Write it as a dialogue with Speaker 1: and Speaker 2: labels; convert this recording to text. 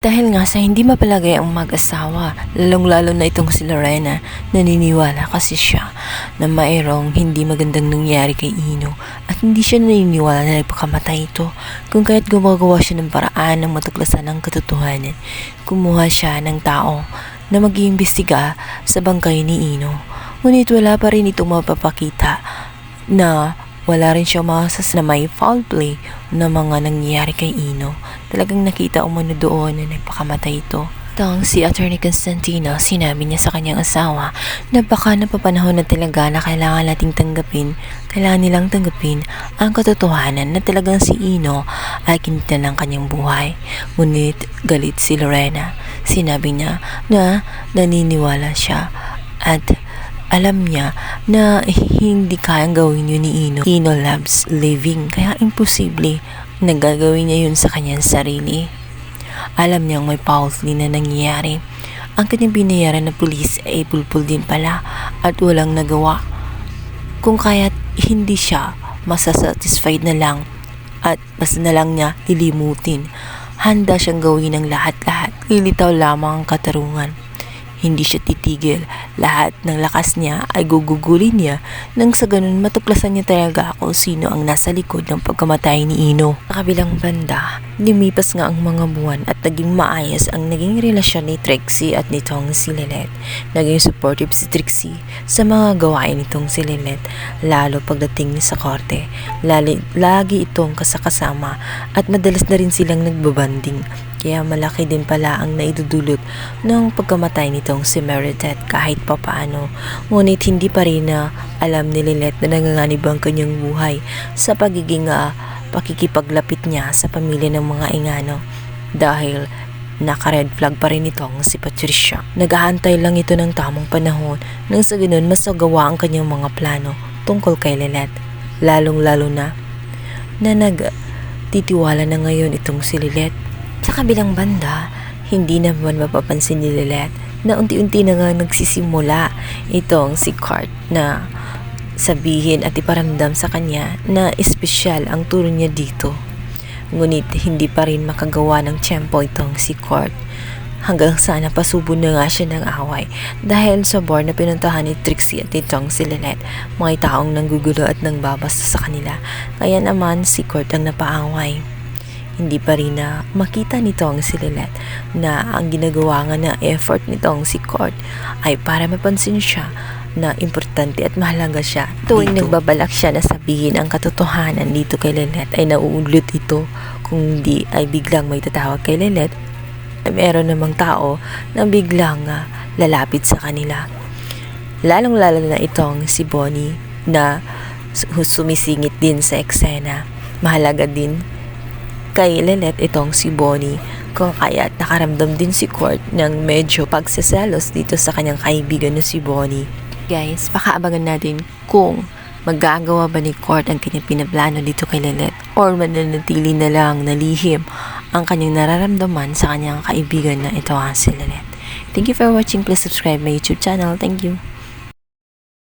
Speaker 1: Dahil nga sa hindi mapalagay ang mag-asawa, lalong-lalo na itong si Lorena, naniniwala kasi siya na mayroong hindi magandang nangyari kay Ino at hindi siya naniniwala na nagpakamatay ito kung kaya't gumagawa siya ng paraan ng matuklasan ang katotohanan. Kumuha siya ng tao na mag-iimbestiga sa bangkay ni Ino. Ngunit wala pa rin itong mapapakita na wala rin siya masas na may foul play na mga nangyayari kay Ino. Talagang nakita umano doon na nagpakamatay ito. Tang si Attorney Constantino, sinabi niya sa kanyang asawa na baka napapanahon na talaga na kailangan nilang tanggapin ang katotohanan na talagang si Ino ay kinita ng kanyang buhay. Ngunit galit si Lorena. Sinabi niya na naniniwala siya at alam niya na hindi kayang gawin yun ni Ino. Ino loves living, kaya imposible na gagawin niya yun sa kanyang sarili. Alam niyang may foul play na nangyayari. Ang kanyang binayaran na pulis ay pulpul din pala at walang nagawa. Kung kaya't hindi siya masasatisfied na lang at basta na lang niya lilimutin. Handa siyang gawin ng lahat-lahat. Lilitaw lamang ang katarungan. Hindi siya titigil. Lahat ng lakas niya ay gugugulin niya nang sa ganun matuklasan niya talaga kung sino ang nasa likod ng pagkamatay ni Ino. Sa kabilang banda, lumipas nga ang mga buwan at naging maayos ang naging relasyon ni Trixie at nitong si Lilith. Naging supportive si Trixie sa mga gawain nitong si Lilith, lalo pagdating sa korte. Lagi itong kasakasama at madalas na rin silang nagbabanding. Kaya malaki din pala ang naidudulot ng pagkamatay nitong si Meredith kahit papaano. Ngunit hindi pa rin na alam ni Lilith na nanganganib ang kanyang buhay sa pagiging pakikipaglapit niya sa pamilya ng mga Engano. Dahil naka-red flag pa rin itong si Patricia. Nag-aantay lang ito ng tamang panahon nang sa ganun masagawa ang kanyang mga plano tungkol kay Lilith. Lalong-lalo na nagtitiwala na ngayon itong si Lilith. Sa kabilang banda, hindi naman mapapansin ni Lilith na unti-unti na nga nagsisimula itong si Kurt na sabihin at iparamdam sa kanya na espesyal ang turo niya dito. Ngunit hindi pa rin makagawa ng tiyempo itong si Kurt. Hanggang sana pasubo na nga siya ng away dahil sa bar na pinuntahan ni Trixie at itong si Lilith, mga taong nanggugulo at nangbabasta sa kanila. Kaya naman si Kurt ang napaaway. Hindi pa rin na makita nitong si Lilith na ang ginagawa nga na effort nitong si Kurt ay para mapansin siya na importante at mahalaga siya. Tuwing nagbabalak siya na sabihin ang katotohanan dito kay Lilith ay nauulit ito. Kung hindi ay biglang may tatawag kay Lilith, ay meron namang tao na biglang lalapit sa kanila. Lalong-lalo na itong si Bonnie na sumisingit din sa eksena. Mahalaga din kay Lilith itong si Bonnie, kung kaya't nakaramdam din si Kurt ng medyo pagsaselos dito sa kanyang kaibigan na si Bonnie. Guys, pakaabangan natin kung magagawa ba ni Kurt ang kanyang pinaplano dito kay Lilith or mananatili na lang na lihim ang kanyang nararamdaman sa kanyang kaibigan na ito ang si Lilith. Thank you for watching. Please subscribe my YouTube channel. Thank you.